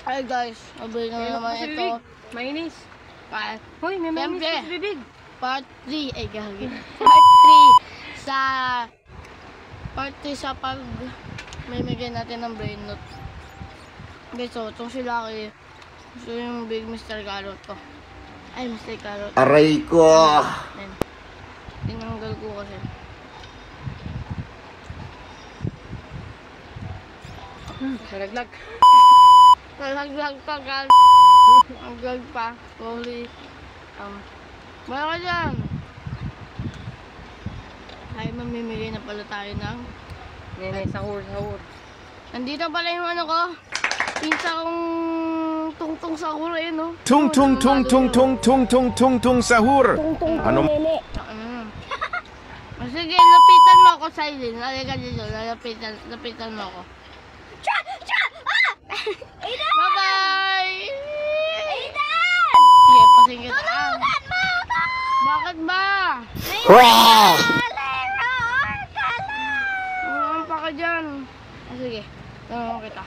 Hi guys, nabili na naman ito. Mainis. Hoy, may mainis sa bibig. Part 3, ay gagawin. Part 3 sa pag may bigyan natin ng brain note. Okay, so itong si Lucky. So yung big Mr. Carrot ko. Ay, Mr. Carrot. Aray ko! Tinanggal ko kasi. Nalaglag. Nalaglag pa, gal. Nalaglag pa. Slowly. Bala ka dyan. Ay, mamimili na pala tayo ng Nene, sahur. nandito pala yung ano ko. Pinsa kong tungtong sahur eh, no? Tung sahur. Ano? Sige, lapitan mo ako, Silent. Halika dito, lapitan mo ako. Bye-bye! Aidan! Sige, pasingit. Tulungan mo ako! Bakit ba? Leron! Ano pa ka dyan? Sige, tanong kita.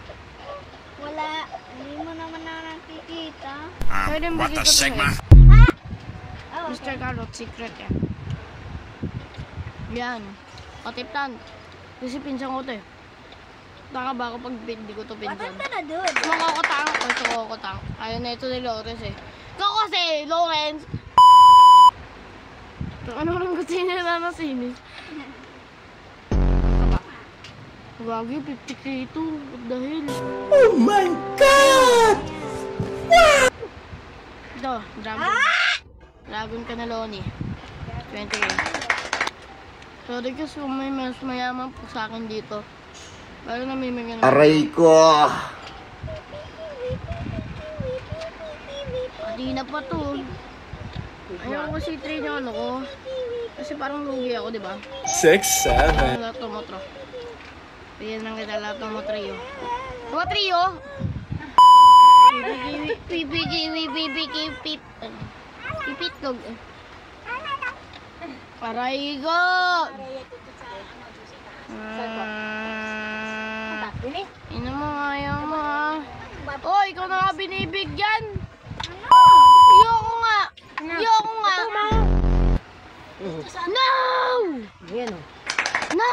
Wala. Hindi mo naman na nakikita. Pwede bigay ko ito Oh, Mr. Carrot, secret yan. Yan. Patiptan. Kasi pinsan ko ito eh. Taka ba ako pag hindi ko ito pinsan? Patanda na doon. Makakotang. Ito makakotang. Ayaw na ito ni Lawrence eh. Ikaw kasi, Lawrence! Ano nang gusto niya na nasinis? Wagi, 50k ito. What the hell? Oh my God! Ito, dragon. Dragon ka na, Loni. 20k. Sorry kasi may mas mayaman po sa akin dito. Pero namimigyan na. Aray ko! Kanina pa to. Ayaw ko kasi train yung ano ko. Kasi parang lugi ako, di ba? 6, 7. Lahat ng motro. Ayan lang kita lahat ng motrio. Motrio! Pipitlog. Aray ko! Ino mo, ayaw mo ha. Oh, ikaw na nga binibigyan. Ayoko nga. Ayoko nga. No! Ayan o. No!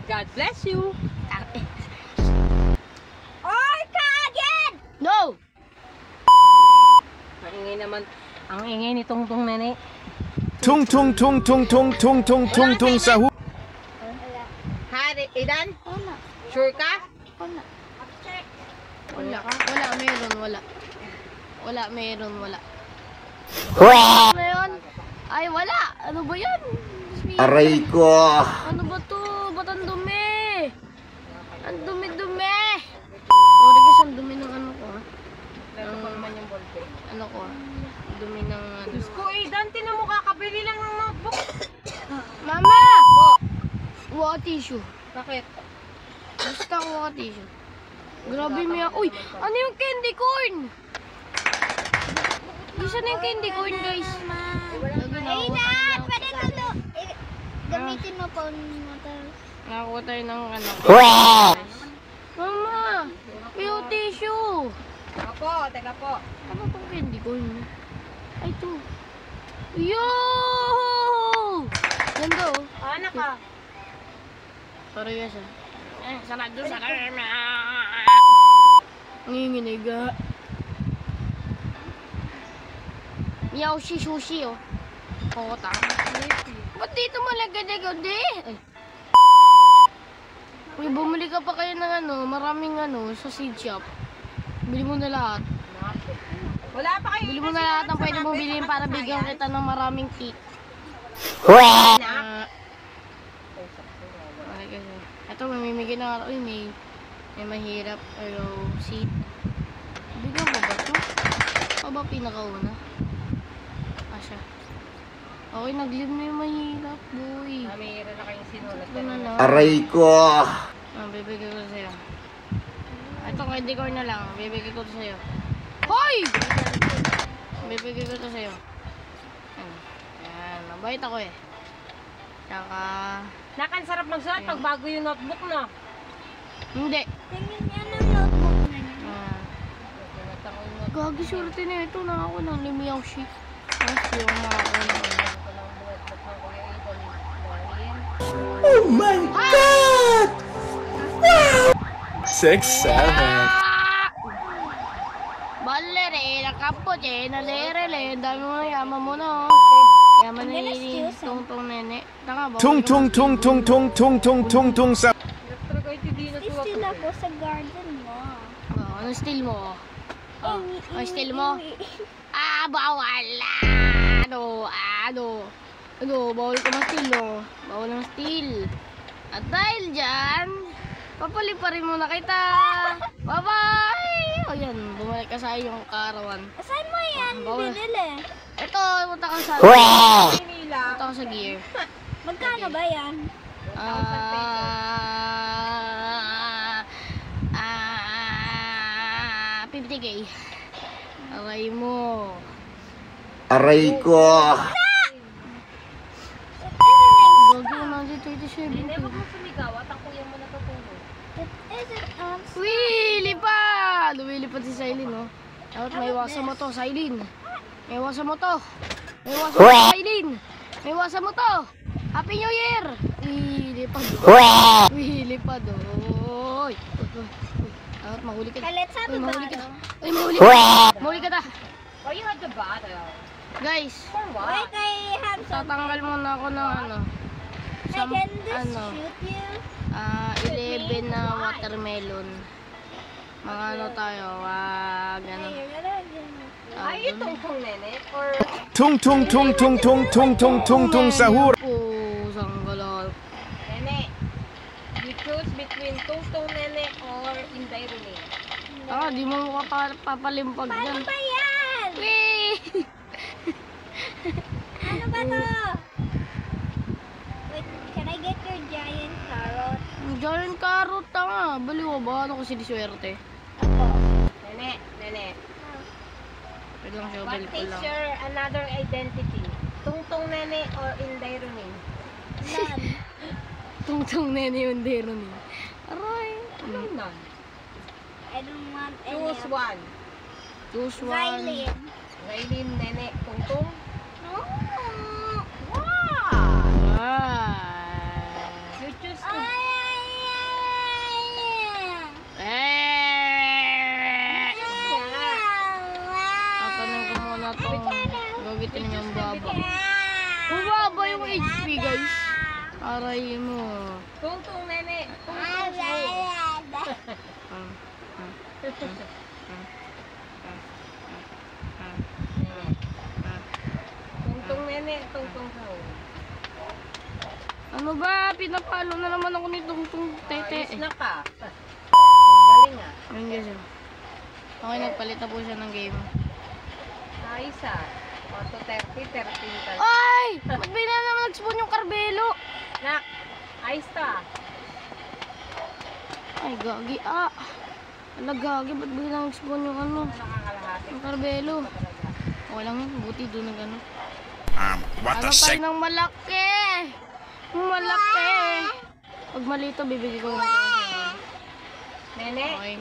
God bless you. Or ka again! No! Maingay naman. Ang ingay ni Tungtong Nene. Tung sahur. Hari, Aidan? Wala. Sure ka? Wala. Wala ka? Wala, meron, wala. Wala, meron, wala. Ano yun? Ay, wala! Ano ba yun? Aray ko! Ano ba to? Ba't ang dumi? Ang dumi-dumi! Sorry guys, ang dumi ng ano ko ha. Ano ko ha. Ang dumi ng ano. Diyos ko, Aidan, tinan mo kakabili lang ng notebook. Mama! Water tissue. Bakit? Basta water tissue. Grabe Mia. Uy! Ano yung candy corn? Isa na yung candy corn guys. Aidan! Pwede tulo. Gamitin mo pa motor. Nakakuha tayo ng ano. Mama! May tissue! Teka po. Ano pang candy corn? Ay, ito. Yo! Ganda oh. Anak ka. Sorry guys ah. Sana doon sa nanginginig ah. Meow shi sushi oh. Kokota. Ba't dito malagad-agad eh? Uy, bumili ka pa kayo ng ano, maraming ano, sa seed shop. Bili mo na lahat. Wala pa kayo. Bili mo na lahat ng pwede mong bilhin para bigyan kita ng maraming cake. Ito, mamimigay na nga. Uy, may mahirap. Pero, seed. Bigyan ko ba ito? O ba pinakauna? Asya. Okay, nag-live na yung mahirap, boy. Mayroon na kayong sinulat. Ito na lang. Aray ko! Bibigay ko sa'yo. Ito, candy corn na lang. Bibigay ko sa'yo. Hoy! Bibigay ko sa'yo. Ayan. Mabait ako eh. Tsaka, Nakan sarap magsulat pag bago yung notebook na. Hindi. Tingin niya ng notebook na niya. Ah. Gagi, surti na ito na ako ng limiyaw sheet. Tapos yung mga ano. Oh my God! Wow! 6, 7. Ballerina, kapote, nalerele, dami mo na yaman mo na. Yaman na yung tong-tong nene. Tanga ba? Tung tung tung tung tung tung tung tung tung sa Still ako sa garden mo. Oh, ano steal mo? Oh, ano steal mo? Bawal na! Ano, bawal ka ma-steal, no? Bawal na ma-steal. At dahil dyan, papaliparin mo na kita. Bye-bye! O yan, bumalik ka sa iyong kaarawan. Saan mo yan Bawal. binili? Ito, punta ka sa... Manila. Punta ka sa gear. Magkano ba yan? 50K. Aray mo. Aray ko. Gagi naman dito 37. Hindi, wag mo sumigaw at ang kuya mo natutulog. Is it Lumilipad! Lumilipad si Sailin, no? Dapat may iwasan mo to, Sailin. May iwasan mo to. May iwasan mo to, Sailin. May iwasan mo to. Happy New Year! Lumilipad. Lumilipad, oy. Dapat mahuli ka. Kalit sa Uy, mahuli ka. baba. Uy, mahuli ka. Mahuli ka ta. Why you had the bottle? Guys, For Wait, what? I have some. tatanggal muna ako ng ano. I can just ano, shoot you. 11 na watermelon. Mga ano tayo, ano. You're gonna give me. Are you tungtong nene? Or Tung tung tung tung tung tung tung tung tung sahur. Oh, sanggalal. nene? You choose between tungtong nene or Inday Rene. Di mo papalimpag Paano dyan. ba yan? Wee! Ano ba to? Wait, can I get your giant carrot? Giant carrot tanga. Baliw ba? Ano kasi di swerte? Ako. Nene. Wait lang siya, What balik ko is lang. your another identity? Tungtong nene or Inday Rene? None. Tungtong nene yung dero ni. Aray. Anong none? I don't want any Choose of one. Choose one. Xylene. Raylin, nene, tungtong. No. Wow! Ah. You choose to... Tatanong ko muna itong gagitin yung baba. Baba yung HP, guys. Aray mo. Tungtong nene, tungtong sahur. Tungtong nene, tungtong sahur. Ano ba? Pinapalo na naman ako ni Tungtong Tete. Ayos na ka. Galing ah. Ayun guys. Okay, nagpalit na po siya ng game. Ayos ah. 4:30, 13 ka. Ay! Ba't ba na naman nag-spawn yung Carbelo? Nak, ayos ka. Ay, gagi. Ala, gagi. Ba't ba na nag-spawn yung ano? Nakakalahati. Yung Carbelo. Okay lang yun. Buti doon nag ano. What Ano tayo ng malaki? Malaki. Pag malito, bibigay ko na ito. Nene, Okay.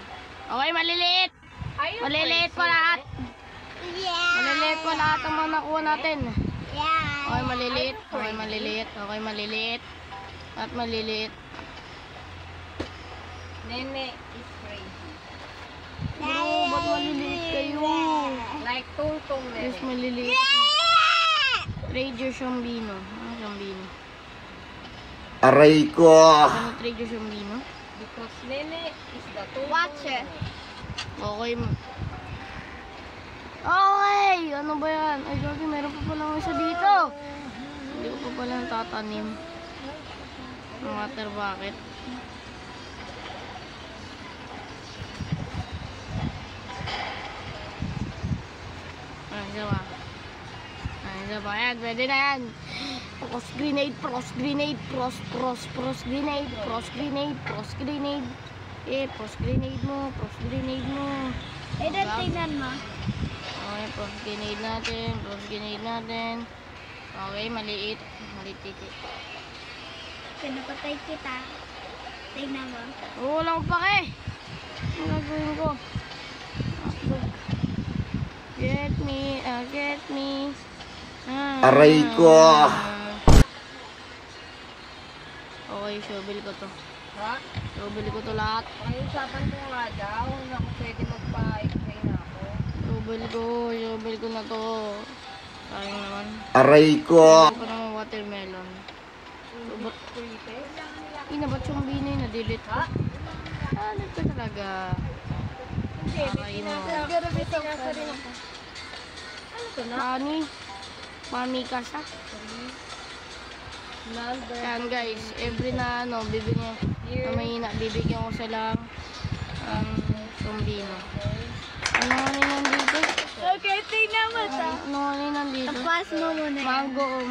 Okay, maliliit. ayun. Maliliit pa lahat. Maliliit pa lahat ang mga nakuha natin. Yeah. Okay, maliliit. Okay, maliliit. Okay, maliliit. At maliliit. Nene is crazy. Bro, ba't maliliit kayo? Like tungtong Yes, nene. maliliit. Trade your Shambino. Ano Shambino? Aray ko. Ano trade your Shambino? Because nene is the tungtong Watcher. nene. Okay. Okay! Ano ba yan? Ay, gagi, meron pa palang isa dito. Hindi ko pa pala tatanim. Ang water bucket. Isa ba? Isa ba? Yan, pwede na yan. Cross grenade, cross grenade, cross grenade, cross grenade, cross grenade. Cross grenade mo, cross grenade mo. Eh, doon tingnan mo. Okay, cross grenade natin, cross grenade natin. Okay, maliit. Maliit titi. pinapatay kita. Tignan mo. Wala akong pake. Ang gagawin ko? Hotdog. Get me, get me. Aray ko. Okay, shovel ko to. Ha? Shovel ko to lahat. Ay, usapan ko nga daw na kung pwede magpa-explain na ako. Shovel ko na to. Sayang naman. Aray ko. Shovel ko naman watermelon. Subot. Ina, ba't yung binay na delete ko? Delete ko talaga. Hindi, Ay, no. pinasa rin ako. Ano to na? Mami ka siya. Number. Yan guys, every na ano, bibigyan na mahina, bibigyan ko sila sumbino. Ano nandito? Okay, tignan mo to. Ano nandito? Tapas mo muna yan.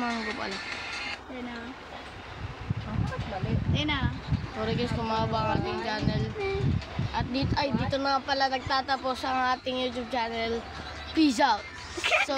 Mango pala. Tignan. Mali. Tignan. Sorry guys, kumaba ang ating channel. At dito na pala nagtatapos ang ating YouTube channel. Peace out! So,